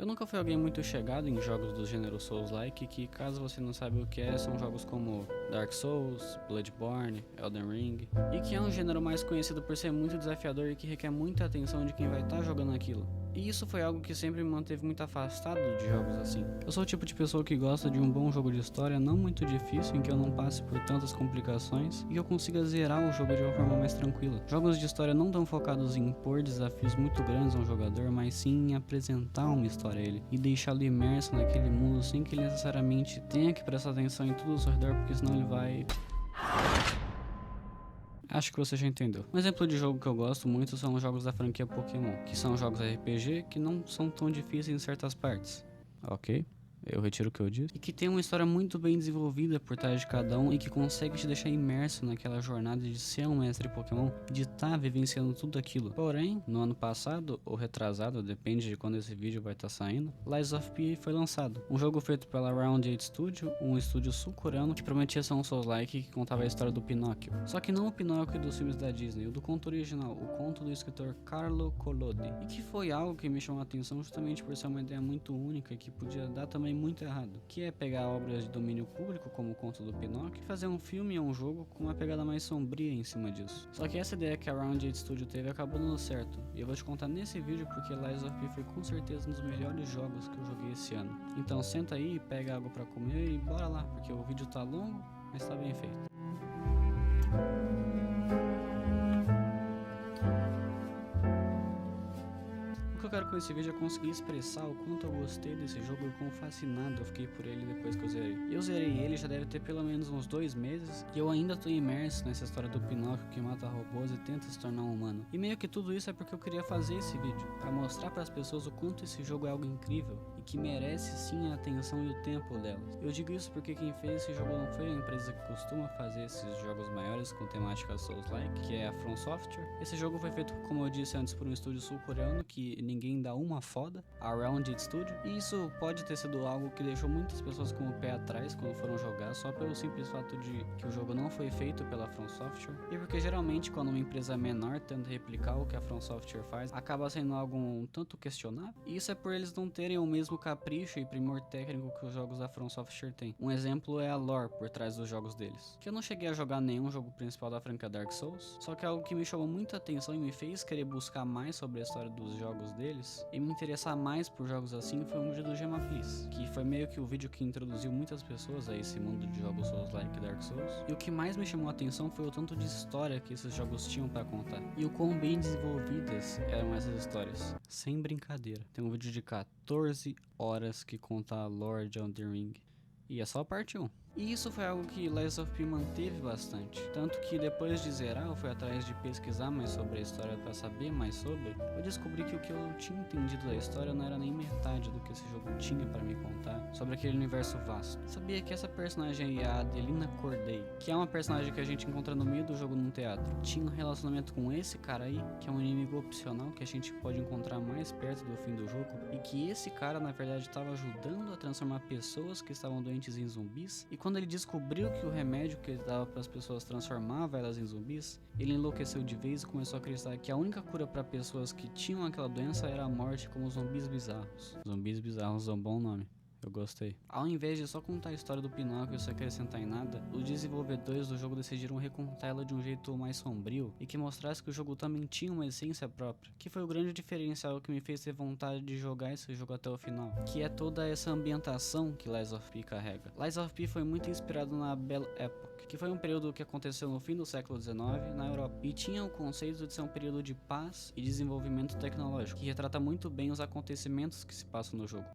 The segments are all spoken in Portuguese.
Eu nunca fui alguém muito chegado em jogos do gênero Souls-like, que caso você não saiba o que é, são jogos como Dark Souls, Bloodborne, Elden Ring, e que é um gênero mais conhecido por ser muito desafiador e que requer muita atenção de quem vai estar jogando aquilo. E isso foi algo que sempre me manteve muito afastado de jogos assim. Eu sou o tipo de pessoa que gosta de um bom jogo de história não muito difícil, em que eu não passe por tantas complicações e que eu consiga zerar o jogo de uma forma mais tranquila. Jogos de história não tão focados em impor desafios muito grandes ao jogador, mas sim em apresentar uma história a ele e deixá-lo imerso naquele mundo sem que ele necessariamente tenha que prestar atenção em tudo ao seu redor, porque senão ele vai... Acho que você já entendeu. Um exemplo de jogo que eu gosto muito são os jogos da franquia Pokémon, que são jogos RPG que não são tão difíceis em certas partes. Ok? Eu retiro o que eu disse. E que tem uma história muito bem desenvolvida por trás de cada um e que consegue te deixar imerso naquela jornada de ser um mestre Pokémon, de estar vivenciando tudo aquilo. Porém, no ano passado, ou retrasado, depende de quando esse vídeo vai estar saindo, Lies of P foi lançado. Um jogo feito pela Round 8 Studio, um estúdio sul-coreano que prometia ser um Souls-like que contava a história do Pinóquio. Só que não o Pinóquio dos filmes da Disney, o do conto original, o conto do escritor Carlo Collodi. E que foi algo que me chamou a atenção justamente por ser uma ideia muito única e que podia dar também muito errado, que é pegar obras de domínio público como o conto do Pinóquio e fazer um filme ou um jogo com uma pegada mais sombria em cima disso. Só que essa ideia que a Round 8 Studio teve acabou dando certo, e eu vou te contar nesse vídeo porque Lies of P foi com certeza um dos melhores jogos que eu joguei esse ano. Então senta aí, pega algo pra comer e bora lá, porque o vídeo tá longo, mas tá bem feito. O que eu quero com esse vídeo é conseguir expressar o quanto eu gostei desse jogo e o quão fascinado eu fiquei por ele depois que eu zerei. Eu zerei ele já deve ter pelo menos uns 2 meses e eu ainda tô imerso nessa história do Pinóquio que mata robôs e tenta se tornar um humano. E meio que tudo isso é porque eu queria fazer esse vídeo, para mostrar para as pessoas o quanto esse jogo é algo incrível e que merece sim a atenção e o tempo delas. Eu digo isso porque quem fez esse jogo não foi a empresa que costuma fazer esses jogos maiores com temática Souls-like, que é a From Software. Esse jogo foi feito, como eu disse antes, por um estúdio sul-coreano que ninguém dá uma foda, a Round 8 Studio, e isso pode ter sido algo que deixou muitas pessoas com o pé atrás quando foram jogar, só pelo simples fato de que o jogo não foi feito pela From Software, e porque geralmente quando uma empresa menor tenta replicar o que a From Software faz, acaba sendo algo um tanto questionável, e isso é por eles não terem o mesmo capricho e primor técnico que os jogos da From Software têm. Um exemplo é a lore por trás dos jogos deles, que eu não cheguei a jogar nenhum jogo principal da franquia Dark Souls, só que algo que me chamou muita atenção e me fez querer buscar mais sobre a história dos jogos deles e me interessar mais por jogos assim foi um vídeo do Gema Please, que foi meio que o vídeo que introduziu muitas pessoas a esse mundo de jogos Souls-like Dark Souls. E o que mais me chamou a atenção foi o tanto de história que esses jogos tinham para contar e o quão bem desenvolvidas eram essas histórias. Sem brincadeira. Tem um vídeo de 14 horas que conta a lore de Elden Ring. E é só a parte 1. E isso foi algo que Lies of P manteve bastante, tanto que depois de zerar eu fui atrás de pesquisar mais sobre a história para saber mais sobre, eu descobri que o que eu tinha entendido da história não era nem metade do que esse jogo tinha para me contar sobre aquele universo vasto. Sabia que essa personagem aí, a Adelina Corday, que é uma personagem que a gente encontra no meio do jogo num teatro, tinha um relacionamento com esse cara aí, que é um inimigo opcional que a gente pode encontrar mais perto do fim do jogo, e que esse cara na verdade estava ajudando a transformar pessoas que estavam doentes em zumbis, e quando ele descobriu que o remédio que ele dava para as pessoas transformava elas em zumbis, ele enlouqueceu de vez e começou a acreditar que a única cura para pessoas que tinham aquela doença era a morte como zumbis bizarros. Zumbis bizarros é um bom nome. Eu gostei. Ao invés de só contar a história do Pinóquio sem acrescentar em nada, os desenvolvedores do jogo decidiram recontar ela de um jeito mais sombrio e que mostrasse que o jogo também tinha uma essência própria, que foi o grande diferencial que me fez ter vontade de jogar esse jogo até o final, que é toda essa ambientação que Lies of P carrega. Lies of P foi muito inspirado na Belle Époque, que foi um período que aconteceu no fim do século XIX na Europa, e tinha o conceito de ser um período de paz e desenvolvimento tecnológico, que retrata muito bem os acontecimentos que se passam no jogo.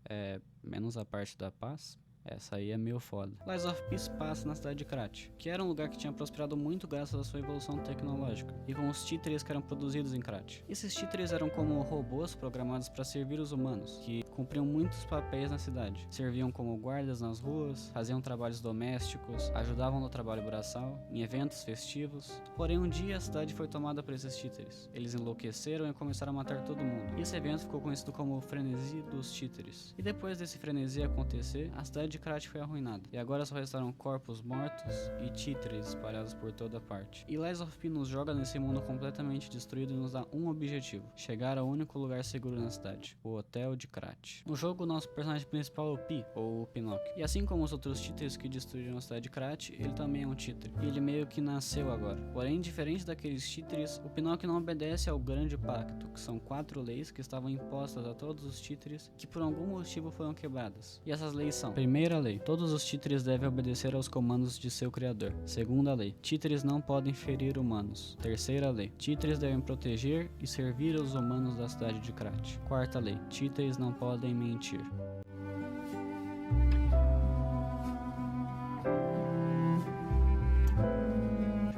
Menos a parte da paz. Essa aí é meio foda. Lies of P passa na cidade de Krat, que era um lugar que tinha prosperado muito graças à sua evolução tecnológica, e com os títeres que eram produzidos em Krat. Esses títeres eram como robôs programados para servir os humanos, que cumpriam muitos papéis na cidade. Serviam como guardas nas ruas, faziam trabalhos domésticos, ajudavam no trabalho braçal, em eventos festivos. Porém, um dia a cidade foi tomada por esses títeres. Eles enlouqueceram e começaram a matar todo mundo. E esse evento ficou conhecido como o Frenesi dos Títeres. E depois desse frenesi acontecer, a cidade de Krat foi arruinada, e agora só restaram corpos mortos e títeres espalhados por toda parte. E Lies of P nos joga nesse mundo completamente destruído e nos dá um objetivo: chegar ao único lugar seguro na cidade, o Hotel de Krat. No jogo, nosso personagem principal é o Pi, ou o Pinóquio, e assim como os outros títeres que destruíram a cidade de Krat, ele também é um títere, e ele meio que nasceu agora. Porém, diferente daqueles títeres, o Pinóquio não obedece ao Grande Pacto, que são 4 leis que estavam impostas a todos os títeres que por algum motivo foram quebradas. E essas leis são: primeira lei, todos os títeres devem obedecer aos comandos de seu criador. Segunda lei, títeres não podem ferir humanos. Terceira lei, títeres devem proteger e servir os humanos da cidade de Krat. Quarta lei, títeres não podem mentir.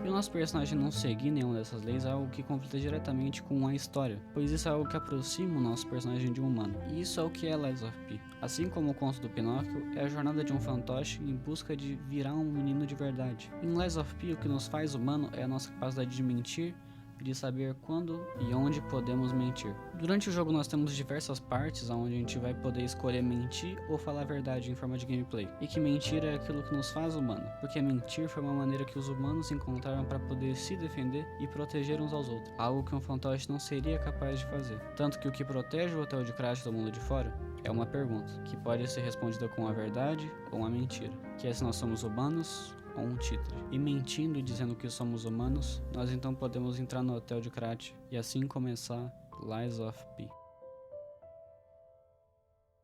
Nosso personagem não seguir nenhuma dessas leis é algo que conflita diretamente com a história, pois isso é algo que aproxima o nosso personagem de um humano, e isso é o que é Lies of P. Assim como o conto do Pinóquio, é a jornada de um fantoche em busca de virar um menino de verdade. Em Lies of P, o que nos faz humano é a nossa capacidade de mentir, de saber quando e onde podemos mentir. Durante o jogo nós temos diversas partes onde a gente vai poder escolher mentir ou falar a verdade em forma de gameplay, e que mentir é aquilo que nos faz humano, porque mentir foi uma maneira que os humanos encontraram para poder se defender e proteger uns aos outros, algo que um fantoche não seria capaz de fazer. Tanto que o que protege o Hotel de Krat do mundo de fora é uma pergunta, que pode ser respondida com a verdade ou uma mentira, que é se nós somos humanos ou um títere. E mentindo e dizendo que somos humanos, nós então podemos entrar no Hotel de Krat e assim começar Lies of P.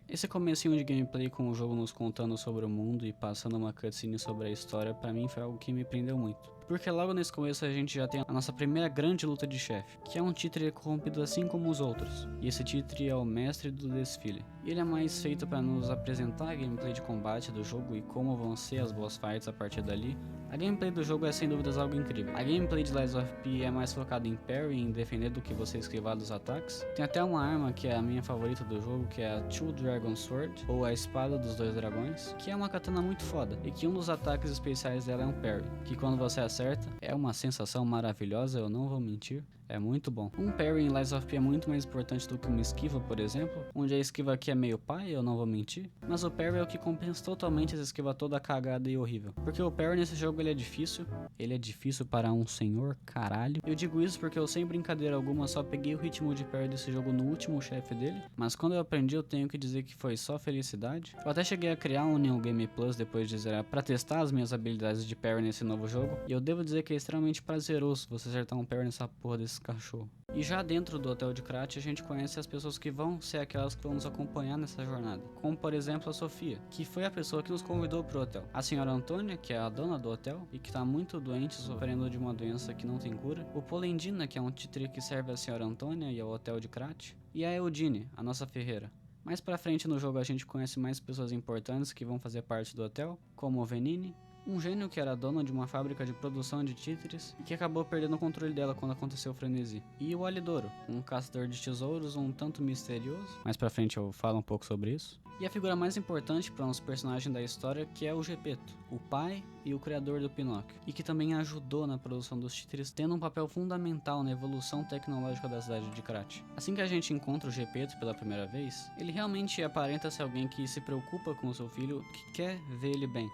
Esse comecinho de gameplay com o jogo nos contando sobre o mundo e passando uma cutscene sobre a história, pra mim foi algo que me prendeu muito. Porque logo nesse começo a gente já tem a nossa primeira grande luta de chefe, que é um títere corrompido assim como os outros, e esse títere é o mestre do desfile. Ele é mais feito para nos apresentar a gameplay de combate do jogo e como vão ser as boss fights a partir dali. A gameplay do jogo é sem dúvidas algo incrível. A gameplay de Lies of P é mais focada em parry, em defender, do que você esquivar dos ataques. Tem até uma arma que é a minha favorita do jogo, que é a Two Dragon Sword, ou a espada dos dois dragões, que é uma katana muito foda, e que um dos ataques especiais dela é um parry, que quando você acerta, é uma sensação maravilhosa, eu não vou mentir. É muito bom. Um parry em Lies of P é muito mais importante do que uma esquiva, por exemplo, onde a esquiva aqui é meio pai, eu não vou mentir, mas o parry é o que compensa totalmente essa esquiva toda cagada e horrível. Porque o parry nesse jogo ele é difícil para um senhor caralho. Eu digo isso porque eu, sem brincadeira alguma, só peguei o ritmo de parry desse jogo no último chefe dele, mas quando eu aprendi eu tenho que dizer que foi só felicidade. Eu até cheguei a criar um New Game Plus depois de zerar pra testar as minhas habilidades de parry nesse novo jogo, e eu devo dizer que é extremamente prazeroso você acertar um parry nessa porra desse cachorro. E já dentro do Hotel de Krat a gente conhece as pessoas que vão ser aquelas que vão nos acompanhar nessa jornada, como por exemplo a Sofia, que foi a pessoa que nos convidou pro hotel, a senhora Antônia, que é a dona do hotel e que tá muito doente, sofrendo de uma doença que não tem cura, o Polendina, que é um títere que serve a senhora Antônia e ao Hotel de Krat, e a Eudine, a nossa ferreira. Mais pra frente no jogo a gente conhece mais pessoas importantes que vão fazer parte do hotel, como o Venini, um gênio que era dono de uma fábrica de produção de títeres e que acabou perdendo o controle dela quando aconteceu o frenesi. E o Alidoro, um caçador de tesouros um tanto misterioso, mais pra frente eu falo um pouco sobre isso. E a figura mais importante para nosso personagem da história, que é o Gepeto, o pai e o criador do Pinóquio, e que também ajudou na produção dos títeres, tendo um papel fundamental na evolução tecnológica da cidade de Krat. Assim que a gente encontra o Gepeto pela primeira vez, ele realmente aparenta ser alguém que se preocupa com o seu filho, que quer ver ele bem.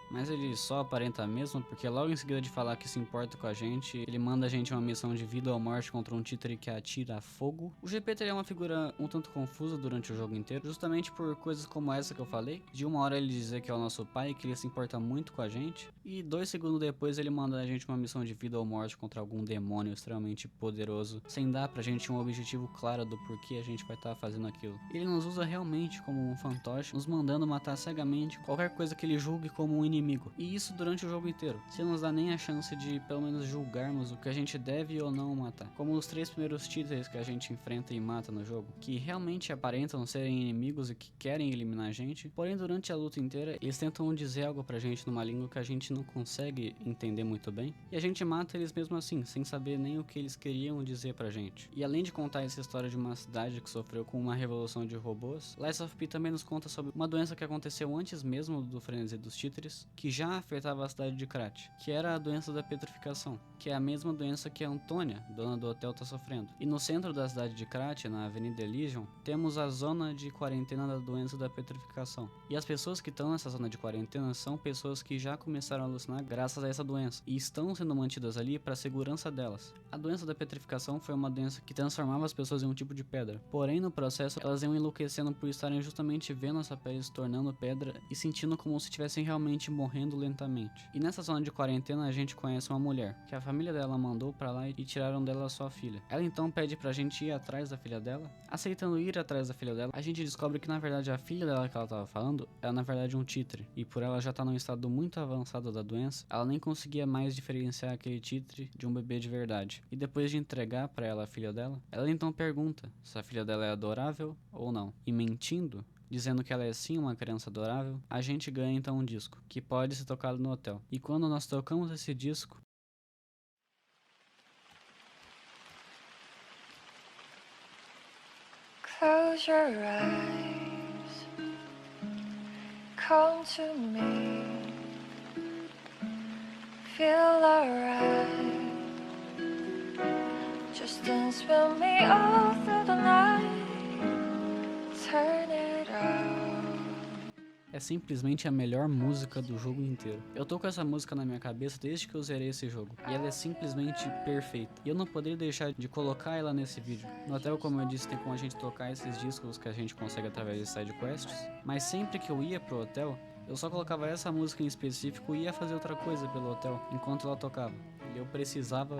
Mas ele só aparenta mesmo, porque logo em seguida de falar que se importa com a gente, ele manda a gente uma missão de vida ou morte contra um títere que atira fogo. O Gepeto é uma figura um tanto confusa durante o jogo inteiro, justamente por coisas como essa que eu falei, de uma hora ele dizer que é o nosso pai e que ele se importa muito com a gente, e 2 segundos depois ele manda a gente uma missão de vida ou morte contra algum demônio extremamente poderoso, sem dar pra gente um objetivo claro do porquê a gente vai estar fazendo aquilo. Ele nos usa realmente como um fantoche, nos mandando matar cegamente qualquer coisa que ele julgue como um inimigo, e isso durante o jogo inteiro, sem nos dar nem a chance de pelo menos julgarmos o que a gente deve ou não matar, como os 3 primeiros títeres que a gente enfrenta e mata no jogo, que realmente aparentam serem inimigos e que querem eliminar a gente, porém durante a luta inteira eles tentam dizer algo pra gente numa língua que a gente não consegue entender muito bem, e a gente mata eles mesmo assim, sem saber nem o que eles queriam dizer pra gente. E além de contar essa história de uma cidade que sofreu com uma revolução de robôs, Lies of P também nos conta sobre uma doença que aconteceu antes mesmo do frenesi dos títeres, que já afetava a cidade de Krat, que era a doença da petrificação, que é a mesma doença que a Antônia, dona do hotel, está sofrendo. E no centro da cidade de Krat, na Avenida Elysium, temos a zona de quarentena da doença da petrificação. E as pessoas que estão nessa zona de quarentena são pessoas que já começaram a alucinar graças a essa doença, e estão sendo mantidas ali para a segurança delas. A doença da petrificação foi uma doença que transformava as pessoas em um tipo de pedra, porém no processo elas iam enlouquecendo por estarem justamente vendo essa pele se tornando pedra e sentindo como se estivessem realmente morrendo lentamente. E nessa zona de quarentena a gente conhece uma mulher, que a família dela mandou pra lá e tiraram dela sua filha. Ela então pede pra gente ir atrás da filha dela. Aceitando ir atrás da filha dela, a gente descobre que na verdade a filha dela que ela tava falando é na verdade um títere, e por ela já estar num estado muito avançado da doença, ela nem conseguia mais diferenciar aquele títere de um bebê de verdade. E depois de entregar pra ela a filha dela, ela então pergunta se a filha dela é adorável ou não. E mentindo, dizendo que ela é sim uma criança adorável, a gente ganha então um disco, que pode ser tocado no hotel. E quando nós tocamos esse disco, close your eyes, come to me, feel alright, just dance with me all through the night, turn it out. é simplesmente a melhor música do jogo inteiro. Eu tô com essa música na minha cabeça desde que eu zerei esse jogo, e ela é simplesmente perfeita. E eu não poderia deixar de colocar ela nesse vídeo. No hotel, como eu disse, tem como a gente tocar esses discos que a gente consegue através de side quests, mas sempre que eu ia pro hotel, eu só colocava essa música em específico e ia fazer outra coisa pelo hotel enquanto ela tocava. E eu precisava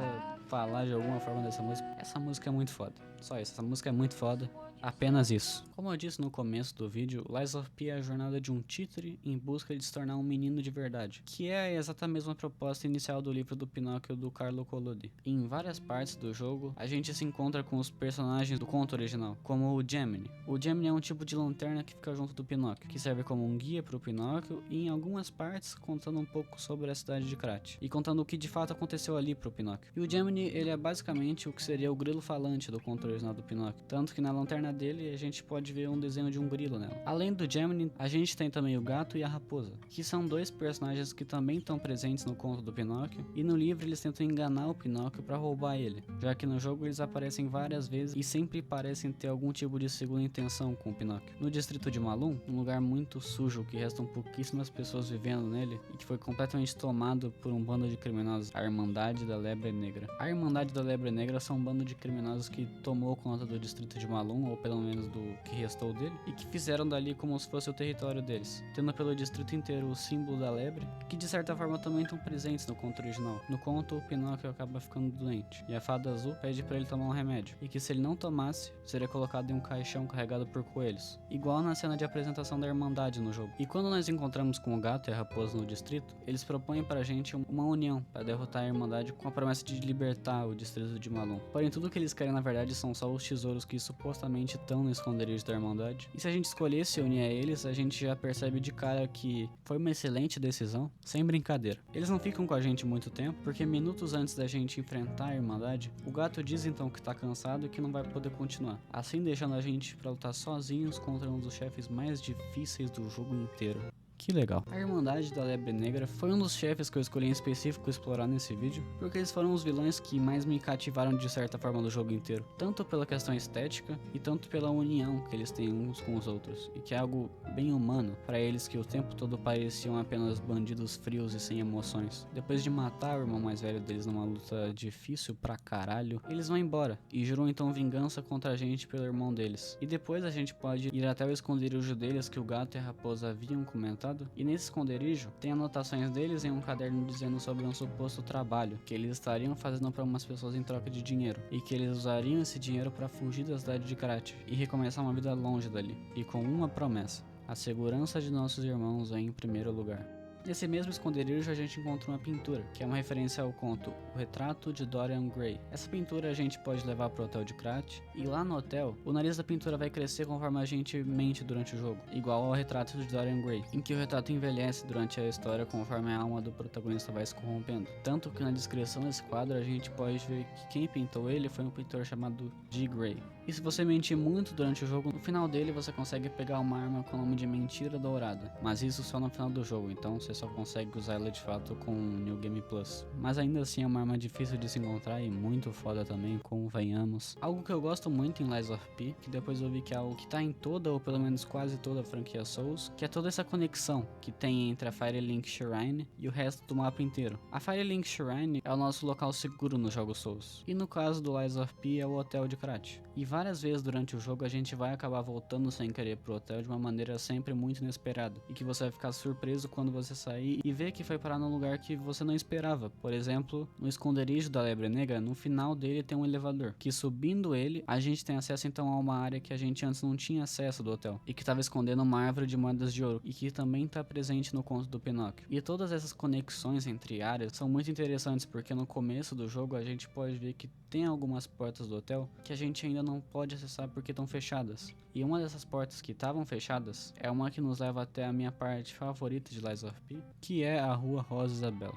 falar de alguma forma dessa música. Essa música é muito foda. Só isso, essa música é muito foda. Apenas isso. Como eu disse no começo do vídeo, Lies of P é a jornada de um títere em busca de se tornar um menino de verdade, que é a exata mesma proposta inicial do livro do Pinóquio do Carlo Collodi. Em várias partes do jogo, a gente se encontra com os personagens do conto original, como o Gemini. O Gemini é um tipo de lanterna que fica junto do Pinóquio, que serve como um guia para o Pinóquio e em algumas partes contando um pouco sobre a cidade de Krat, e contando o que de fato aconteceu ali pro Pinóquio. E o Gemini, ele é basicamente o que seria o grilo falante do conto original do Pinóquio, tanto que na lanterna dele a gente pode ver um desenho de um grilo nela. Além do Gemini, a gente tem também o gato e a raposa, que são dois personagens que também estão presentes no conto do Pinóquio, e no livro eles tentam enganar o Pinóquio para roubar ele, já que no jogo eles aparecem várias vezes e sempre parecem ter algum tipo de segunda intenção com o Pinóquio. No distrito de Malum, um lugar muito sujo que restam pouquíssimas pessoas vivendo nele e que foi completamente tomado por um bando de criminosos, a Irmandade da Lebre Negra. A Irmandade da Lebre Negra são um bando de criminosos que tomou conta do distrito de Malum, ou pelo menos do que restou dele, e que fizeram dali como se fosse o território deles, tendo pelo distrito inteiro o símbolo da lebre, que de certa forma também estão presentes no conto original. No conto, o Pinóquio acaba ficando doente, e a Fada Azul pede para ele tomar um remédio, e que se ele não tomasse, seria colocado em um caixão carregado por coelhos, igual na cena de apresentação da Irmandade no jogo. E quando nós encontramos com o gato e a raposa no distrito, eles propõem pra gente uma união para derrotar a Irmandade com a promessa de libertar o distrito de Malum. Porém, tudo que eles querem na verdade são só os tesouros que supostamente estão no esconderijo da Irmandade. E se a gente escolhesse se unir a eles, a gente já percebe de cara que foi uma excelente decisão, sem brincadeira. Eles não ficam com a gente muito tempo, porque minutos antes da gente enfrentar a Irmandade, o gato diz então que tá cansado e que não vai poder continuar, assim deixando a gente pra lutar sozinhos contra um dos chefes mais difíceis do jogo inteiro. Que legal. A Irmandade da Lebre Negra foi um dos chefes que eu escolhi em específico explorar nesse vídeo, porque eles foram os vilões que mais me cativaram de certa forma no jogo inteiro, tanto pela questão estética e tanto pela união que eles têm uns com os outros, e que é algo bem humano para eles que o tempo todo pareciam apenas bandidos frios e sem emoções. Depois de matar o irmão mais velho deles numa luta difícil pra caralho, eles vão embora e juram então vingança contra a gente pelo irmão deles. E depois a gente pode ir até o esconderijo deles que o gato e a raposa haviam comentado, e nesse esconderijo tem anotações deles em um caderno dizendo sobre um suposto trabalho que eles estariam fazendo para umas pessoas em troca de dinheiro, e que eles usariam esse dinheiro para fugir da cidade de Krat e recomeçar uma vida longe dali, e com uma promessa: a segurança de nossos irmãos é em primeiro lugar. Nesse mesmo esconderijo a gente encontra uma pintura, que é uma referência ao conto O Retrato de Dorian Gray. Essa pintura a gente pode levar pro hotel de Krat, e lá no hotel, o nariz da pintura vai crescer conforme a gente mente durante o jogo, igual ao retrato de Dorian Gray, em que o retrato envelhece durante a história conforme a alma do protagonista vai se corrompendo. Tanto que na descrição desse quadro a gente pode ver que quem pintou ele foi um pintor chamado G. Gray. E se você mentir muito durante o jogo, no final dele você consegue pegar uma arma com o nome de Mentira Dourada, mas isso só no final do jogo, então você só consegue usar ela de fato com o New Game Plus. Mas ainda assim é uma arma difícil de se encontrar e muito foda também, convenhamos. Algo que eu gosto muito em Lies of P, que depois eu vi que é algo que tá em toda ou pelo menos quase toda a franquia Souls, que é toda essa conexão que tem entre a Firelink Shrine e o resto do mapa inteiro. A Firelink Shrine é o nosso local seguro nos jogos Souls, e no caso do Lies of P é o Hotel de Krat. E várias vezes durante o jogo a gente vai acabar voltando sem querer pro hotel de uma maneira sempre muito inesperada, e que você vai ficar surpreso quando você sair e ver que foi parar num lugar que você não esperava. Por exemplo, no esconderijo da Lebre Negra, no final dele tem um elevador, que subindo ele, a gente tem acesso então a uma área que a gente antes não tinha acesso do hotel, e que estava escondendo uma árvore de moedas de ouro, e que também está presente no conto do Pinóquio. E todas essas conexões entre áreas são muito interessantes, porque no começo do jogo a gente pode ver que tem algumas portas do hotel que a gente ainda não pode acessar porque estão fechadas. E uma dessas portas que estavam fechadas é uma que nos leva até a minha parte favorita de Lies of P, que é a Rua Rosa Isabel.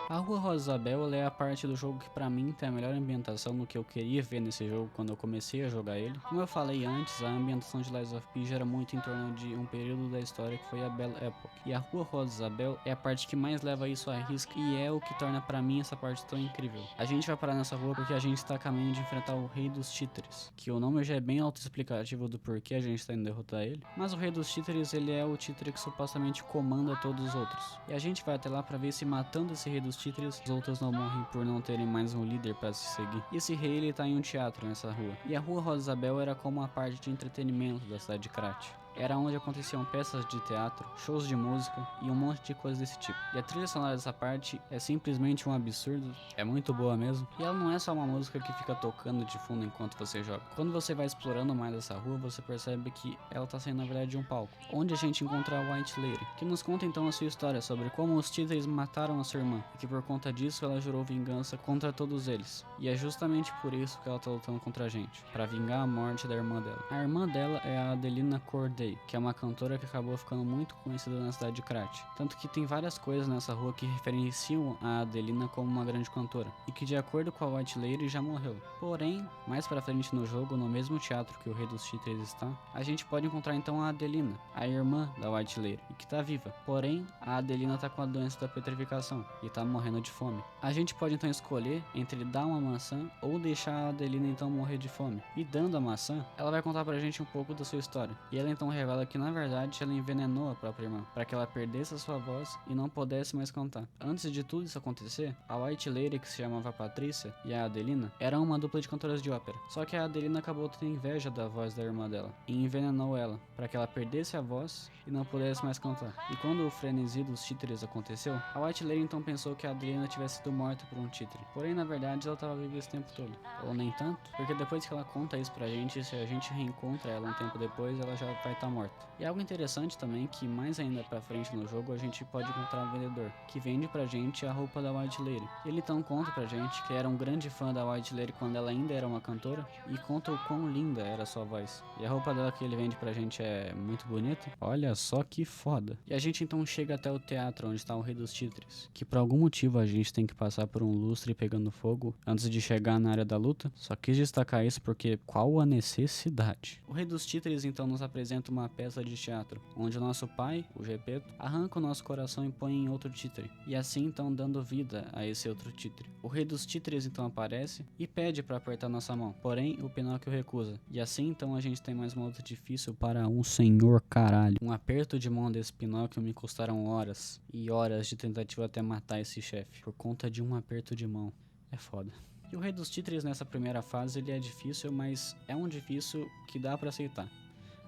A Rua Rosa Isabel ela é a parte do jogo que pra mim tem a melhor ambientação no que eu queria ver nesse jogo quando eu comecei a jogar ele. Como eu falei antes, a ambientação de Lies of P gera muito em torno de um período da história que foi a Belle Époque. E a Rua Rosa Isabel é a parte que mais leva isso à risca e é o que torna pra mim essa parte tão incrível. A gente vai parar nessa rua porque a gente está a caminho de enfrentar o Rei dos Títeres, que o nome já é bem autoexplicativo do porquê a gente está indo derrotar ele. Mas o Rei dos Títeres ele é o títere que supostamente comanda todos os outros. E a gente vai até lá pra ver se matando esse Rei dos Títeres, os outros não morrem por não terem mais um líder para se seguir. E esse rei ele tá em um teatro nessa rua. E a Rua Rosa Isabel era como a parte de entretenimento da cidade de Krat. Era onde aconteciam peças de teatro, shows de música e um monte de coisas desse tipo. E a trilha sonora dessa parte é simplesmente um absurdo, é muito boa mesmo. E ela não é só uma música que fica tocando de fundo enquanto você joga. Quando você vai explorando mais essa rua, você percebe que ela tá sendo na verdade um palco, onde a gente encontra a White Lady, que nos conta então a sua história sobre como os títeres mataram a sua irmã, e que por conta disso ela jurou vingança contra todos eles. E é justamente por isso que ela tá lutando contra a gente, para vingar a morte da irmã dela. A irmã dela é a Adelina Corday, que é uma cantora que acabou ficando muito conhecida na cidade de Krat. Tanto que tem várias coisas nessa rua que referenciam a Adelina como uma grande cantora, e que de acordo com a White Lady já morreu. Porém, mais pra frente no jogo, no mesmo teatro que o Rei dos Títeres está, a gente pode encontrar então a Adelina, a irmã da White Lady, e que tá viva. Porém, a Adelina tá com a doença da petrificação e tá morrendo de fome. A gente pode então escolher entre dar uma maçã ou deixar a Adelina então morrer de fome. E dando a maçã, ela vai contar pra gente um pouco da sua história. E ela então revela que na verdade ela envenenou a própria irmã, para que ela perdesse a sua voz e não pudesse mais cantar. Antes de tudo isso acontecer, a White Lady, que se chamava Patrícia, e a Adelina eram uma dupla de cantoras de ópera. Só que a Adelina acabou tendo inveja da voz da irmã dela e envenenou ela, para que ela perdesse a voz e não pudesse mais cantar. E quando o frenesi dos títeres aconteceu, a White Lady então pensou que a Adelina tivesse sido morta por um títere. Porém, na verdade, ela estava viva esse tempo todo. Ou nem tanto, porque depois que ela conta isso pra gente, se a gente reencontra ela um tempo depois, ela já vai estar morta. E algo interessante também, que mais ainda pra frente no jogo, a gente pode encontrar um vendedor, que vende pra gente a roupa da White Lady. Ele então conta pra gente que era um grande fã da White Lady quando ela ainda era uma cantora, e conta o quão linda era a sua voz. E a roupa dela que ele vende pra gente é muito bonita. Olha só que foda. E a gente então chega até o teatro onde está o Rei dos Títeres, que por algum motivo a gente tem que passar por um lustre pegando fogo antes de chegar na área da luta. Só quis destacar isso porque qual a necessidade? O Rei dos Títeres então nos apresenta uma peça de teatro, onde o nosso pai, o Gepeto, arranca o nosso coração e põe em outro títere, e assim então dando vida a esse outro títere. O Rei dos Títeres então aparece e pede para apertar nossa mão, porém o Pinóquio recusa, e assim então a gente tem mais uma luta difícil para um senhor caralho. Um aperto de mão desse Pinóquio me custaram horas e horas de tentativa até matar esse chefe, por conta de um aperto de mão. É foda. E o Rei dos Títeres nessa primeira fase ele é difícil, mas é um difícil que dá pra aceitar.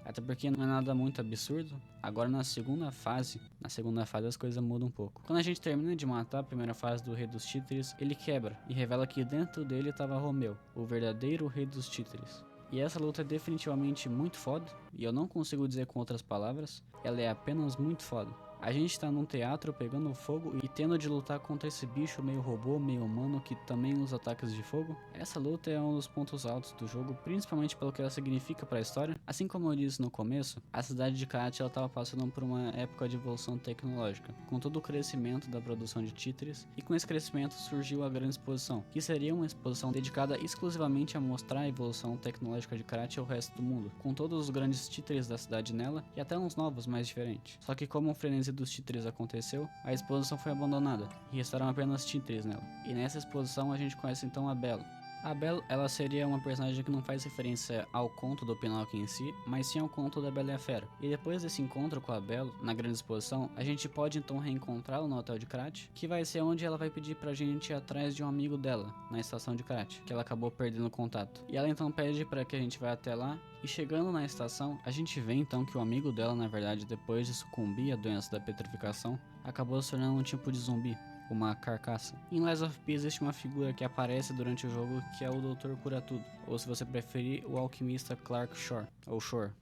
Até porque não é nada muito absurdo. Agora na segunda fase as coisas mudam um pouco. Quando a gente termina de matar a primeira fase do Rei dos Títeres, ele quebra e revela que dentro dele estava Romeu, o verdadeiro Rei dos Títeres. E essa luta é definitivamente muito foda, e eu não consigo dizer com outras palavras, ela é apenas muito foda. A gente tá num teatro pegando fogo e tendo de lutar contra esse bicho meio robô, meio humano que também usa ataques de fogo. Essa luta é um dos pontos altos do jogo, principalmente pelo que ela significa para a história. Assim como eu disse no começo, a cidade de Krat ela tava passando por uma época de evolução tecnológica, com todo o crescimento da produção de títeres, e com esse crescimento surgiu a grande exposição, que seria uma exposição dedicada exclusivamente a mostrar a evolução tecnológica de Krat ao resto do mundo, com todos os grandes títeres da cidade nela e até uns novos mais diferentes. Só que como o frenesi dos títeres aconteceu, a exposição foi abandonada e restaram apenas títeres nela. E nessa exposição a gente conhece então a Belle. A Belle, ela seria uma personagem que não faz referência ao conto do Pinóquio em si, mas sim ao conto da Bela e a Fera. E depois desse encontro com a Belle, na grande exposição, a gente pode então reencontrá-la no hotel de Krat, que vai ser onde ela vai pedir pra gente ir atrás de um amigo dela, na estação de Krat, que ela acabou perdendo contato. E ela então pede pra que a gente vá até lá, e chegando na estação, a gente vê então que o amigo dela, na verdade, depois de sucumbir à doença da petrificação, acabou se tornando um tipo de zumbi, uma carcaça. Em Lies of P existe uma figura que aparece durante o jogo que é o Dr. Cura-Tudo, ou se você preferir, o alquimista Clark Shore, ou Shore,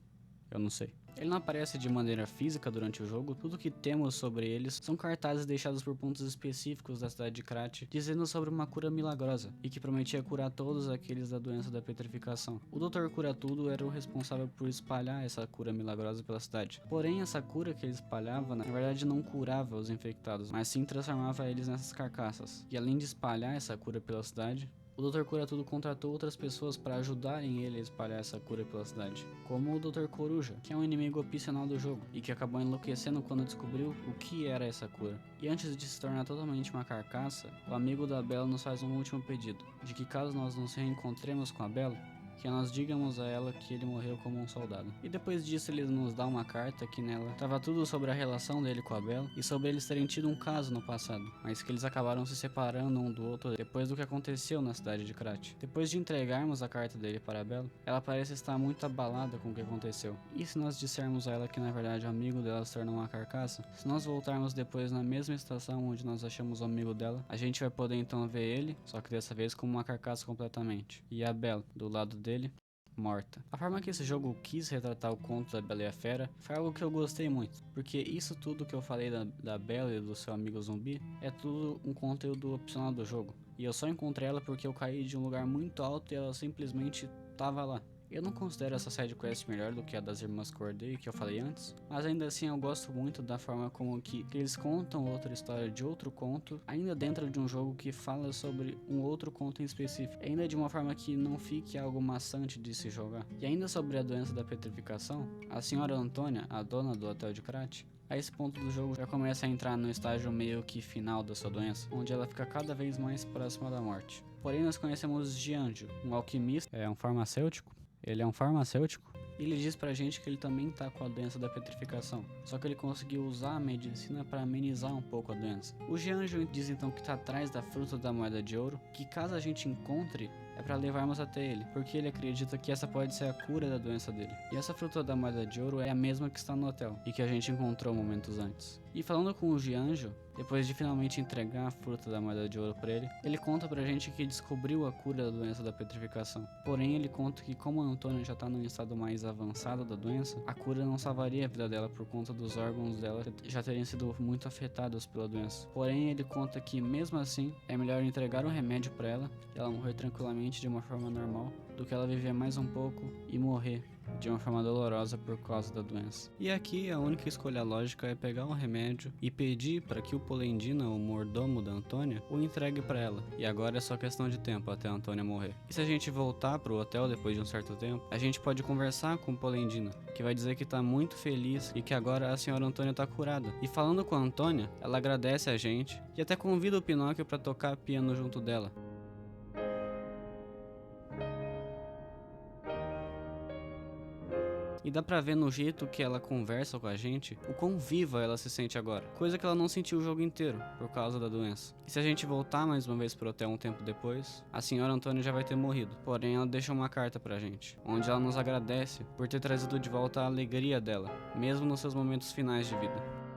eu não sei. Ele não aparece de maneira física durante o jogo, tudo que temos sobre eles são cartazes deixados por pontos específicos da cidade de Krat, dizendo sobre uma cura milagrosa, e que prometia curar todos aqueles da doença da petrificação. O Dr. Cura-Tudo era o responsável por espalhar essa cura milagrosa pela cidade. Porém, essa cura que ele espalhava, na verdade não curava os infectados, mas sim transformava eles nessas carcaças. E além de espalhar essa cura pela cidade, o Dr. Cura-Tudo contratou outras pessoas para ajudarem ele a espalhar essa cura pela cidade, como o Dr. Coruja, que é um inimigo opcional do jogo, e que acabou enlouquecendo quando descobriu o que era essa cura. E antes de se tornar totalmente uma carcaça, o amigo da Belle nos faz um último pedido, de que caso nós nos reencontremos com a Belle, que nós digamos a ela que ele morreu como um soldado. E depois disso ele nos dá uma carta que nela tava tudo sobre a relação dele com a Belle e sobre eles terem tido um caso no passado, mas que eles acabaram se separando um do outro depois do que aconteceu na cidade de Krat. Depois de entregarmos a carta dele para a Belle, ela parece estar muito abalada com o que aconteceu. E se nós dissermos a ela que na verdade o amigo dela se tornou uma carcaça, se nós voltarmos depois na mesma estação onde nós achamos o amigo dela, a gente vai poder então ver ele, só que dessa vez como uma carcaça completamente. E a Belle, do lado dele, morta. A forma que esse jogo quis retratar o conto da Bela e a Fera foi algo que eu gostei muito, porque isso tudo que eu falei da Bella e do seu amigo zumbi é tudo um conteúdo opcional do jogo, e eu só encontrei ela porque eu caí de um lugar muito alto e ela simplesmente tava lá. Eu não considero essa side quest melhor do que a das Irmãs Corday que eu falei antes, mas ainda assim eu gosto muito da forma como que eles contam outra história de outro conto, ainda dentro de um jogo que fala sobre um outro conto em específico, ainda de uma forma que não fique algo maçante de se jogar. E ainda sobre a doença da petrificação, a senhora Antônia, a dona do hotel de Krat, a esse ponto do jogo já começa a entrar no estágio meio que final da sua doença, onde ela fica cada vez mais próxima da morte. Porém nós conhecemos Gianjo, um alquimista, um farmacêutico. Ele é um farmacêutico e ele diz pra gente que ele também tá com a doença da petrificação, só que ele conseguiu usar a medicina para amenizar um pouco a doença. O Gianjo diz então que tá atrás da fruta da moeda de ouro, que caso a gente encontre é para levarmos até ele, porque ele acredita que essa pode ser a cura da doença dele. E essa fruta da moeda de ouro é a mesma que está no hotel e que a gente encontrou momentos antes. E falando com o Gianjo, depois de finalmente entregar a fruta da moeda de ouro para ele conta pra gente que descobriu a cura da doença da petrificação. Porém, ele conta que como a Antônia já tá num estado mais avançado da doença, a cura não salvaria a vida dela por conta dos órgãos dela já terem sido muito afetados pela doença. Porém, ele conta que mesmo assim, é melhor entregar o remédio para ela e ela morrer tranquilamente de uma forma normal, do que ela viver mais um pouco e morrer de uma forma dolorosa por causa da doença. E aqui a única escolha lógica é pegar o remédio e pedir para que o Polendina, o mordomo da Antônia, o entregue para ela. E agora é só questão de tempo até a Antônia morrer. E se a gente voltar pro hotel depois de um certo tempo, a gente pode conversar com o Polendina, que vai dizer que tá muito feliz e que agora a senhora Antônia tá curada. E falando com a Antônia, ela agradece a gente e até convida o Pinóquio para tocar piano junto dela. E dá pra ver no jeito que ela conversa com a gente, o quão viva ela se sente agora. Coisa que ela não sentiu o jogo inteiro, por causa da doença. E se a gente voltar mais uma vez pro hotel um tempo depois, a senhora Antônia já vai ter morrido. Porém, ela deixa uma carta pra gente, onde ela nos agradece por ter trazido de volta a alegria dela, mesmo nos seus momentos finais de vida.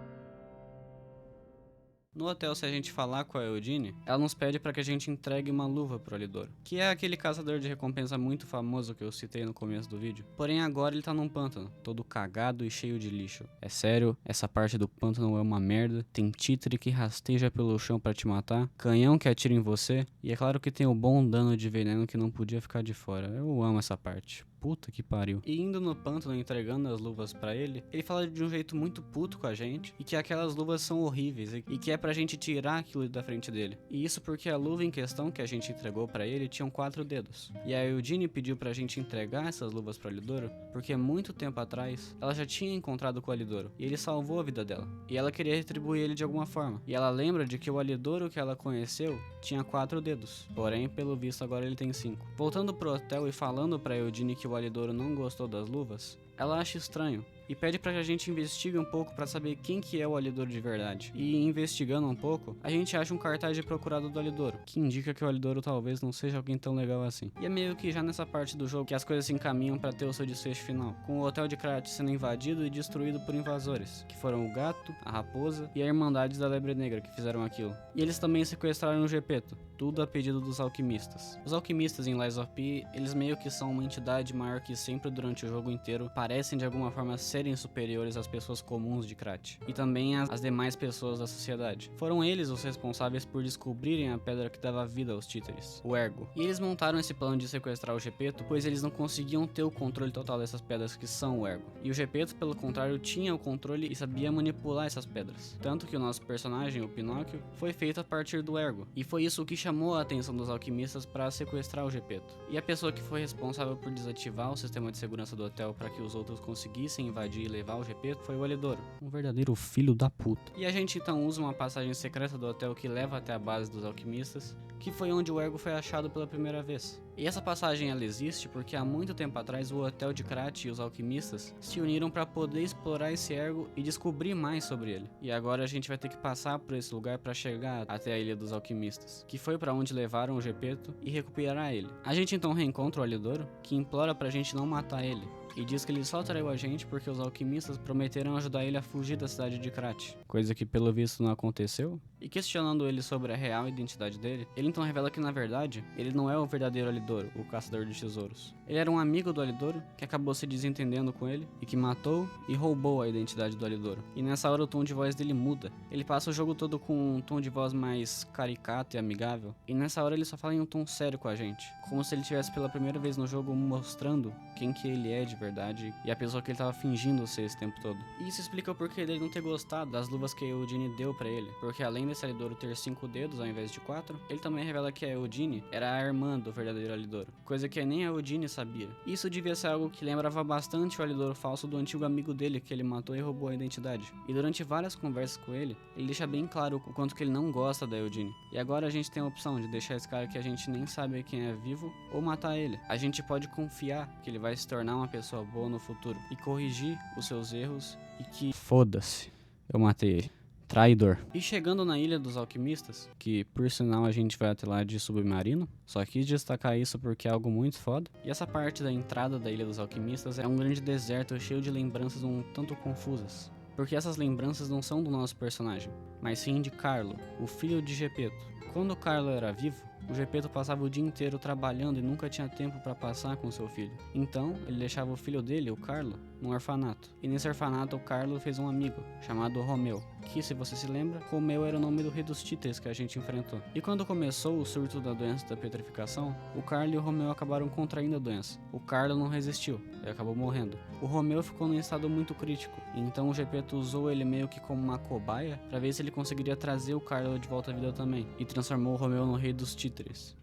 No hotel, se a gente falar com a Eudine, ela nos pede para que a gente entregue uma luva pro Alidoro, que é aquele caçador de recompensa muito famoso que eu citei no começo do vídeo. Porém agora ele tá num pântano, todo cagado e cheio de lixo. É sério, essa parte do pântano é uma merda, tem títere que rasteja pelo chão para te matar, canhão que atira em você, e é claro que tem o bom dano de veneno que não podia ficar de fora. Eu amo essa parte. Puta que pariu. E indo no pântano entregando as luvas pra ele, ele fala de um jeito muito puto com a gente, e que aquelas luvas são horríveis, e que é pra gente tirar aquilo da frente dele. E isso porque a luva em questão que a gente entregou pra ele tinham 4 dedos. E a Eudine pediu pra gente entregar essas luvas pro Alidoro, porque muito tempo atrás, ela já tinha encontrado com o Alidoro, e ele salvou a vida dela. E ela queria retribuir ele de alguma forma. E ela lembra de que o Alidoro que ela conheceu tinha 4 dedos, porém, pelo visto, agora ele tem 5. Voltando pro hotel e falando pra Eudine que o Alidoro não gostou das luvas, ela acha estranho e pede pra que a gente investigue um pouco pra saber quem que é o Alidoro de verdade. E investigando um pouco, a gente acha um cartaz de procurado do Alidoro, que indica que o Alidoro talvez não seja alguém tão legal assim. E é meio que já nessa parte do jogo que as coisas se encaminham pra ter o seu desfecho final, com o hotel de Krat sendo invadido e destruído por invasores, que foram o gato, a raposa e a Irmandade da Lebre Negra que fizeram aquilo. E eles também sequestraram o Gepeto, tudo a pedido dos alquimistas. Os alquimistas em Lies of P, eles meio que são uma entidade maior que sempre durante o jogo inteiro parecem de alguma forma serem superiores às pessoas comuns de Krat, e também às demais pessoas da sociedade. Foram eles os responsáveis por descobrirem a pedra que dava vida aos títeres, o Ergo. E eles montaram esse plano de sequestrar o Gepeto, pois eles não conseguiam ter o controle total dessas pedras que são o Ergo. E o Gepeto, pelo contrário, tinha o controle e sabia manipular essas pedras. Tanto que o nosso personagem, o Pinóquio, foi feito a partir do Ergo. E foi isso que chamou a atenção dos alquimistas para sequestrar o Gepeto. E a pessoa que foi responsável por desativar o sistema de segurança do hotel para que os outros conseguissem invadir e levar o Gepeto foi o Alidoro, um verdadeiro filho da puta. E a gente então usa uma passagem secreta do hotel que leva até a base dos alquimistas, que foi onde o Ergo foi achado pela primeira vez. E essa passagem ela existe porque há muito tempo atrás o hotel de Krat e os alquimistas se uniram para poder explorar esse Ergo e descobrir mais sobre ele. E agora a gente vai ter que passar por esse lugar para chegar até a Ilha dos Alquimistas, que foi para onde levaram o Gepeto, e recuperar ele. A gente então reencontra o Alidoro, que implora pra gente não matar ele, e diz que ele só traiu a gente porque os alquimistas prometeram ajudar ele a fugir da cidade de Krat, coisa que pelo visto não aconteceu. E questionando ele sobre a real identidade dele, ele então revela que na verdade, ele não é o verdadeiro Alidoro, o caçador de tesouros. Ele era um amigo do Alidoro que acabou se desentendendo com ele e que matou e roubou a identidade do Alidoro. E nessa hora o tom de voz dele muda. Ele passa o jogo todo com um tom de voz mais caricato e amigável, e nessa hora ele só fala em um tom sério com a gente, como se ele estivesse pela primeira vez no jogo mostrando quem que ele é de verdade e a pessoa que ele tava fingindo ser esse tempo todo. E isso explica o porquê dele não ter gostado das luvas que a Eudine deu pra ele, porque além desse Alidoro ter 5 dedos ao invés de 4, ele também revela que a Eudine era a irmã do verdadeiro Alidoro, coisa que nem a Eudine sabia. Isso devia ser algo que lembrava bastante o Alidoro falso do antigo amigo dele que ele matou e roubou a identidade. E durante várias conversas com ele, ele deixa bem claro o quanto que ele não gosta da Eudine. E agora a gente tem a opção de deixar esse cara que a gente nem sabe quem é vivo ou matar ele. A gente pode confiar que ele vai se tornar uma pessoa boa no futuro e corrigir os seus erros e que foda-se, eu matei ele. Traidor. E chegando na Ilha dos Alquimistas, que por sinal a gente vai até lá de submarino, só quis destacar isso porque é algo muito foda. E essa parte da entrada da Ilha dos Alquimistas é um grande deserto cheio de lembranças um tanto confusas. Porque essas lembranças não são do nosso personagem, mas sim de Carlo, o filho de Gepeto. Quando Carlo era vivo, o Gepeto passava o dia inteiro trabalhando e nunca tinha tempo para passar com seu filho. Então, ele deixava o filho dele, o Carlo, num orfanato. E nesse orfanato, o Carlo fez um amigo, chamado Romeu, que, se você se lembra, Romeu era o nome do rei dos títeres que a gente enfrentou. E quando começou o surto da doença da petrificação, o Carlo e o Romeu acabaram contraindo a doença. O Carlo não resistiu e acabou morrendo. O Romeu ficou num estado muito crítico, e então o Gepeto usou ele meio que como uma cobaia para ver se ele conseguiria trazer o Carlo de volta à vida também, e transformou o Romeu no rei dos títeres.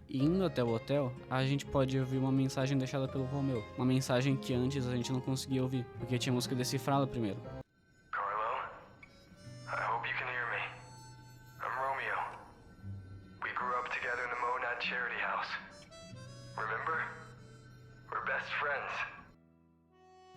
E indo até o hotel, a gente pode ouvir uma mensagem deixada pelo Romeu. Uma mensagem que antes a gente não conseguia ouvir, porque tínhamos que decifrá-la primeiro. Carlo, I hope you can hear me. I'm Romeo. We grew up together in the Monad Charity House. Remember? We're best friends.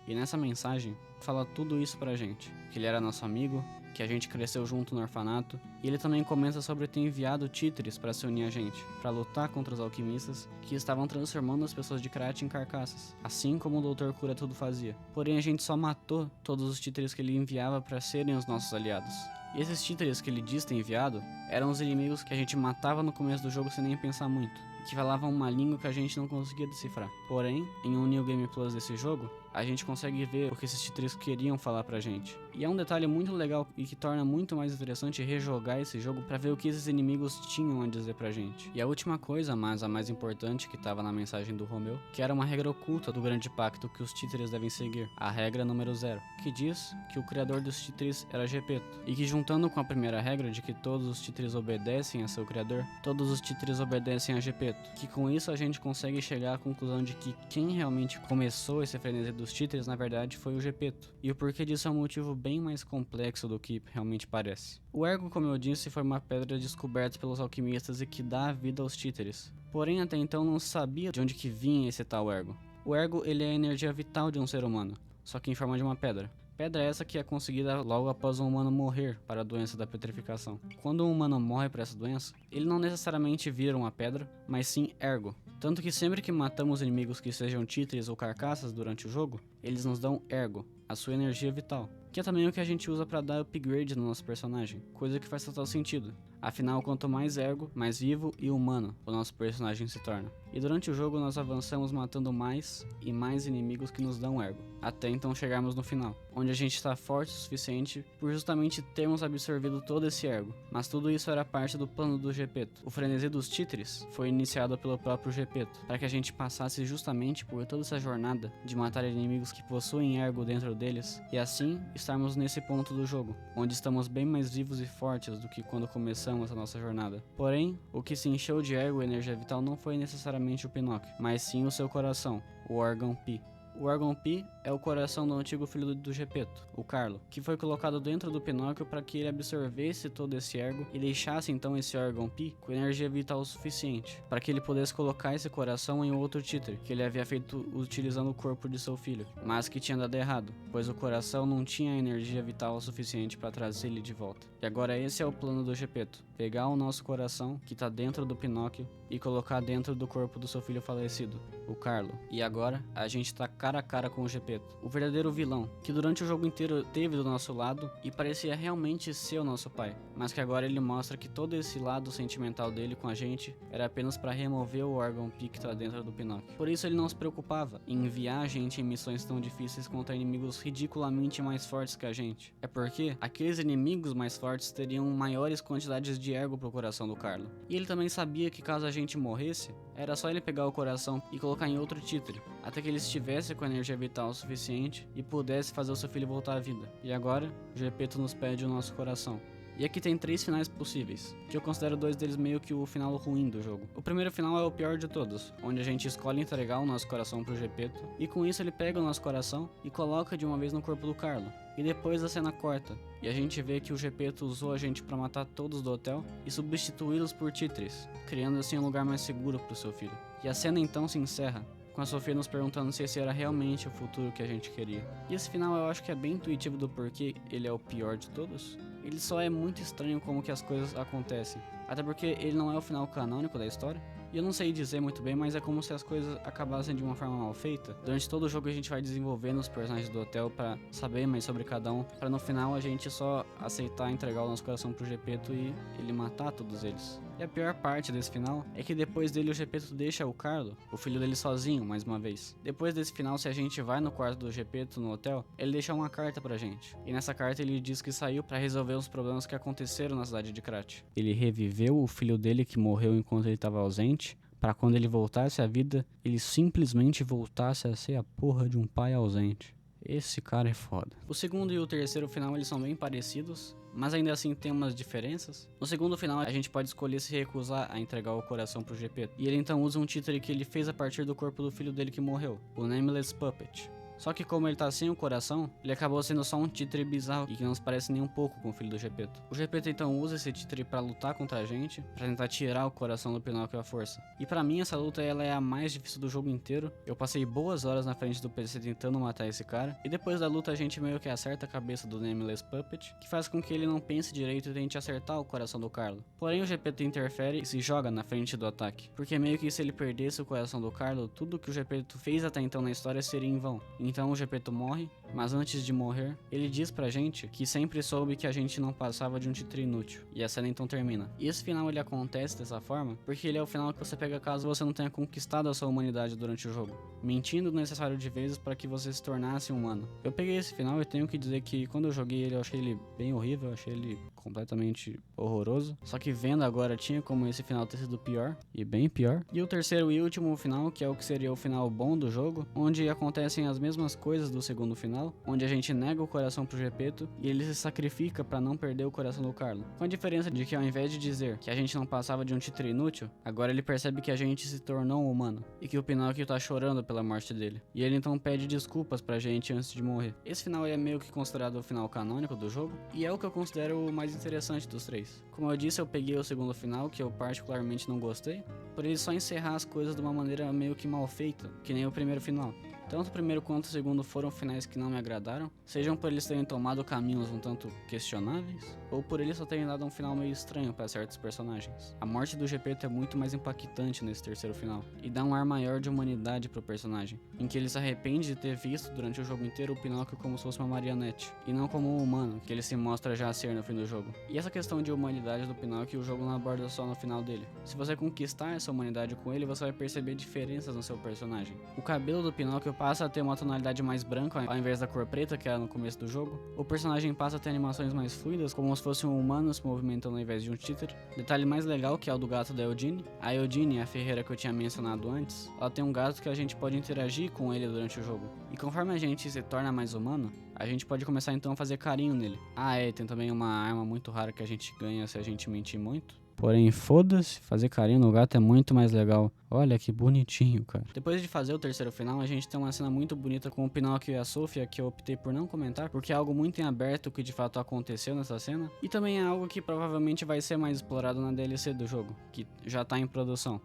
E nessa mensagem, fala tudo isso pra gente. Que ele era nosso amigo, que a gente cresceu junto no orfanato, e ele também comenta sobre ter enviado títeres para se unir a gente, para lutar contra os alquimistas que estavam transformando as pessoas de Krat em carcaças, assim como o Dr. Cura tudo fazia. Porém, a gente só matou todos os títeres que ele enviava para serem os nossos aliados. E esses títeres que ele diz ter enviado eram os inimigos que a gente matava no começo do jogo sem nem pensar muito, que falavam uma língua que a gente não conseguia decifrar. Porém, em um New Game Plus desse jogo, a gente consegue ver o que esses títeres queriam falar pra gente. E é um detalhe muito legal e que torna muito mais interessante rejogar esse jogo pra ver o que esses inimigos tinham a dizer pra gente. E a última coisa, mas a mais importante, que tava na mensagem do Romeu, que era uma regra oculta do Grande Pacto que os títeres devem seguir, a regra número 0, que diz que o criador dos títeres era Gepeto, e que juntando com a primeira regra de que todos os títeres obedecem a seu criador, todos os títeres obedecem a Gepeto, que com isso a gente consegue chegar à conclusão de que quem realmente começou esse frenesi dos títeres na verdade foi o Gepeto, e o porquê disso é um motivo bem mais complexo do que realmente parece. O Ergo, como eu disse, foi uma pedra descoberta pelos alquimistas e que dá vida aos títeres, porém até então não se sabia de onde que vinha esse tal Ergo. O Ergo, ele é a energia vital de um ser humano, só que em forma de uma pedra. Pedra essa que é conseguida logo após um humano morrer para a doença da petrificação. Quando um humano morre para essa doença, ele não necessariamente vira uma pedra, mas sim Ergo. Tanto que sempre que matamos inimigos que sejam títeres ou carcaças durante o jogo, eles nos dão Ergo, a sua energia vital, que é também o que a gente usa para dar upgrade no nosso personagem, coisa que faz total sentido. Afinal, quanto mais Ergo, mais vivo e humano o nosso personagem se torna. E durante o jogo nós avançamos matando mais e mais inimigos que nos dão Ergo, até então chegarmos no final, onde a gente está forte o suficiente por justamente termos absorvido todo esse Ergo. Mas tudo isso era parte do plano do Gepeto. O frenesi dos títeres foi iniciado pelo próprio Gepeto, para que a gente passasse justamente por toda essa jornada de matar inimigos que possuem Ergo dentro deles, e assim estarmos nesse ponto do jogo, onde estamos bem mais vivos e fortes do que quando começamos a nossa jornada. Porém, o que se encheu de Ergo e energia vital não foi necessariamente o Pinóquio, mas sim o seu coração, o órgão Pi. O órgão Pi é o coração do antigo filho do Gepeto, o Carlo, que foi colocado dentro do Pinóquio para que ele absorvesse todo esse Ergo e deixasse então esse órgão Pi com energia vital o suficiente, para que ele pudesse colocar esse coração em outro títere, que ele havia feito utilizando o corpo de seu filho, mas que tinha dado errado, pois o coração não tinha energia vital o suficiente para trazer ele de volta. E agora esse é o plano do Gepeto, pegar o nosso coração, que está dentro do Pinóquio, e colocar dentro do corpo do seu filho falecido, o Carlo. E agora, a gente tá cara a cara com o Gepeto, o verdadeiro vilão, que durante o jogo inteiro teve do nosso lado e parecia realmente ser o nosso pai, mas que agora ele mostra que todo esse lado sentimental dele com a gente era apenas para remover o órgão Pi que tá dentro do Pinóquio. Por isso ele não se preocupava em enviar a gente em missões tão difíceis contra inimigos ridiculamente mais fortes que a gente. É porque aqueles inimigos mais fortes teriam maiores quantidades de Ergo pro coração do Carlo. E ele também sabia que caso a gente morresse, era só ele pegar o coração e colocar em outro títere, até que ele estivesse com energia vital o suficiente e pudesse fazer o seu filho voltar à vida. E agora, o Gepeto nos pede o nosso coração. E aqui tem 3 finais possíveis, que eu considero 2 deles meio que o final ruim do jogo. O primeiro final é o pior de todos, onde a gente escolhe entregar o nosso coração pro Gepeto, e com isso ele pega o nosso coração e coloca de uma vez no corpo do Carlo. E depois a cena corta, e a gente vê que o Gepeto usou a gente para matar todos do hotel e substituí-los por títeres, criando assim um lugar mais seguro pro seu filho. E a cena então se encerra, com a Sofia nos perguntando se esse era realmente o futuro que a gente queria. E esse final eu acho que é bem intuitivo do porquê ele é o pior de todos. Ele só é muito estranho como que as coisas acontecem, até porque ele não é o final canônico da história. E eu não sei dizer muito bem, mas é como se as coisas acabassem de uma forma mal feita. Durante todo o jogo a gente vai desenvolvendo os personagens do hotel pra saber mais sobre cada um, pra no final a gente só aceitar entregar o nosso coração pro Gepeto e ele matar todos eles. E a pior parte desse final é que depois dele o Gepeto deixa o Carlo, o filho dele, sozinho mais uma vez. Depois desse final, se a gente vai no quarto do Gepeto no hotel, ele deixa uma carta pra gente. E nessa carta ele diz que saiu pra resolver os problemas que aconteceram na cidade de Krat. Ele reviveu o filho dele que morreu enquanto ele estava ausente, para quando ele voltasse à vida, ele simplesmente voltasse a ser a porra de um pai ausente. Esse cara é foda. O segundo e o terceiro final eles são bem parecidos, mas ainda assim tem umas diferenças. No segundo final a gente pode escolher se recusar a entregar o coração pro Gepeto, e ele então usa um títere que ele fez a partir do corpo do filho dele que morreu, o Nameless Puppet. Só que como ele tá sem o coração, ele acabou sendo só um títere bizarro e que não se parece nem um pouco com o filho do Gepeto. O Gepeto então usa esse títere pra lutar contra a gente, pra tentar tirar o coração do Pinóquio à força. E pra mim essa luta ela é a mais difícil do jogo inteiro. Eu passei boas horas na frente do PC tentando matar esse cara, e depois da luta a gente meio que acerta a cabeça do Nameless Puppet, que faz com que ele não pense direito e tente acertar o coração do Carlo. Porém o Gepeto interfere e se joga na frente do ataque, porque meio que se ele perdesse o coração do Carlo, tudo que o Gepeto fez até então na história seria em vão. Então o Gepeto morre, mas antes de morrer, ele diz pra gente que sempre soube que a gente não passava de um títere inútil, e a cena então termina. E esse final ele acontece dessa forma, porque ele é o final que você pega caso você não tenha conquistado a sua humanidade durante o jogo, mentindo o necessário de vezes para que você se tornasse humano. Eu peguei esse final e tenho que dizer que quando eu joguei ele eu achei ele bem horrível, eu achei ele completamente horroroso. Só que vendo agora tinha como esse final ter sido pior, e bem pior. E o terceiro e último final, que é o que seria o final bom do jogo, onde acontecem as mesmas coisas do segundo final, onde a gente nega o coração pro Gepeto e ele se sacrifica para não perder o coração do Carlo. Com a diferença de que ao invés de dizer que a gente não passava de um títere inútil, agora ele percebe que a gente se tornou um humano e que o Pinóquio tá chorando pela morte dele. E ele então pede desculpas pra gente antes de morrer. Esse final é meio que considerado o final canônico do jogo e é o que eu considero o mais interessante dos três. Como eu disse, eu peguei o segundo final, que eu particularmente não gostei, por ele só encerrar as coisas de uma maneira meio que mal feita, que nem o primeiro final. Tanto o primeiro quanto o segundo foram finais que não me agradaram, sejam por eles terem tomado caminhos um tanto questionáveis, ou por eles só terem dado um final meio estranho para certos personagens. A morte do Gepeto é muito mais impactante nesse terceiro final, e dá um ar maior de humanidade pro personagem, em que ele se arrepende de ter visto durante o jogo inteiro o Pinóquio como se fosse uma marionete, e não como um humano, que ele se mostra já ser no fim do jogo. E essa questão de humanidade do Pinóquio o jogo não aborda só no final dele. Se você conquistar essa humanidade com ele, você vai perceber diferenças no seu personagem. O cabelo do Pinóquio passa a ter uma tonalidade mais branca ao invés da cor preta que era no começo do jogo. O personagem passa a ter animações mais fluidas, como se fosse um humano se movimentando ao invés de um títere. Detalhe mais legal que é o do gato da Eugene. A Eugene, a ferreira que eu tinha mencionado antes, ela tem um gato que a gente pode interagir com ele durante o jogo. E conforme a gente se torna mais humano, a gente pode começar então a fazer carinho nele. Ah, é, tem também uma arma muito rara que a gente ganha se a gente mentir muito. Porém, foda-se, fazer carinho no gato é muito mais legal. Olha que bonitinho, cara. Depois de fazer o terceiro final, a gente tem uma cena muito bonita com o Pinóquio e a Sofia, que eu optei por não comentar, porque é algo muito em aberto que de fato aconteceu nessa cena. E também é algo que provavelmente vai ser mais explorado na DLC do jogo, que já tá em produção.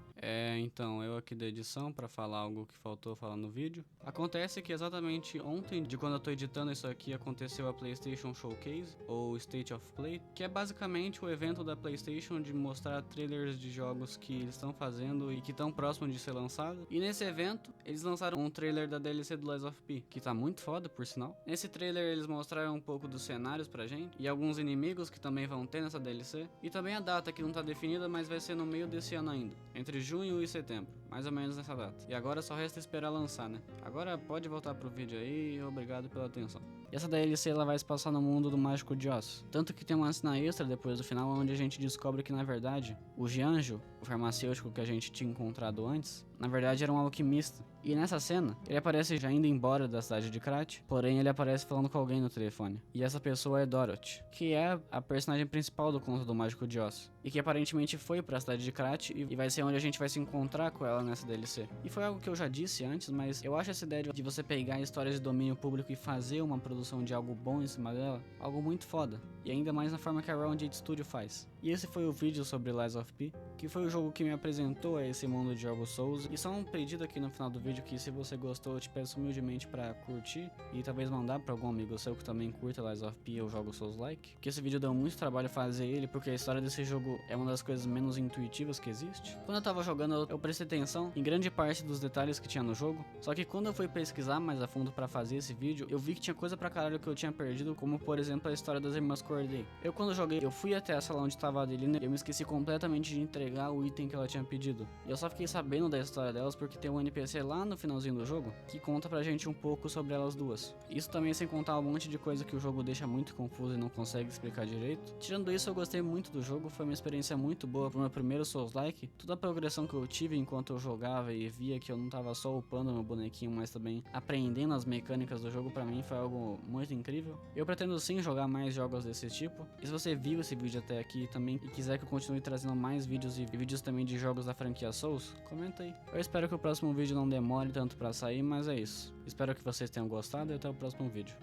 Então, eu aqui da edição pra falar algo que faltou falar no vídeo. Acontece que exatamente ontem, de quando eu tô editando isso aqui, aconteceu a PlayStation Showcase, ou State of Play, que é basicamente o evento da PlayStation de mostrar trailers de jogos que eles estão fazendo e que estão próximos de ser lançados. E nesse evento, eles lançaram um trailer da DLC do Lies of P, que tá muito foda, por sinal. Nesse trailer, eles mostraram um pouco dos cenários pra gente, e alguns inimigos que também vão ter nessa DLC, e também a data que não tá definida, mas vai ser no meio desse ano ainda, entre junho e setembro, mais ou menos nessa data. E agora só resta esperar lançar, né? Agora pode voltar pro vídeo aí, obrigado pela atenção. E essa DLC ela vai se passar no mundo do Mágico de Oz. Tanto que tem uma cena extra depois do final, onde a gente descobre que na verdade, o Gianjo, o farmacêutico que a gente tinha encontrado antes, na verdade era um alquimista. E nessa cena, ele aparece já indo embora da cidade de Krat, porém ele aparece falando com alguém no telefone. E essa pessoa é Dorothy, que é a personagem principal do conto do Mágico de Oz. E que aparentemente foi pra cidade de Krat e vai ser onde a gente vai se encontrar com ela nessa DLC. E foi algo que eu já disse antes, mas eu acho essa ideia de você pegar histórias de domínio público e fazer uma produção de algo bom em cima dela, algo muito foda. E ainda mais na forma que a Round 8 Studio faz. E esse foi o vídeo sobre Lies of P, que foi o jogo que me apresentou a esse mundo de jogos Souls. E só um pedido aqui no final do vídeo que se você gostou eu te peço humildemente pra curtir e talvez mandar pra algum amigo seu que também curta Lies of P ou jogos Souls-like. Porque esse vídeo deu muito trabalho fazer ele, porque a história desse jogo é uma das coisas menos intuitivas que existe. Quando eu tava jogando eu prestei atenção em grande parte dos detalhes que tinha no jogo, só que quando eu fui pesquisar mais a fundo pra fazer esse vídeo, eu vi que tinha coisa pra caralho que eu tinha perdido, como por exemplo a história das irmãs Corday. Eu quando joguei, eu fui até a sala onde tava a Adelina e eu me esqueci completamente de entregar o item que ela tinha pedido. E eu só fiquei sabendo da história delas porque tem um NPC lá no finalzinho do jogo que conta pra gente um pouco sobre elas duas. Isso também sem contar um monte de coisa que o jogo deixa muito confuso e não consegue explicar direito. Tirando isso, eu gostei muito do jogo, foi uma experiência muito boa pro meu primeiro Souls-like. Toda a progressão que eu tive enquanto eu jogava e via que eu não tava só upando meu bonequinho, mas também aprendendo as mecânicas do jogo, pra mim foi algo muito incrível. Eu pretendo sim jogar mais jogos desse tipo. E se você viu esse vídeo até aqui também e quiser que eu continue trazendo mais vídeos e vídeos também de jogos da franquia Souls? Comenta aí. Eu espero que o próximo vídeo não demore tanto pra sair, mas é isso. Espero que vocês tenham gostado e até o próximo vídeo.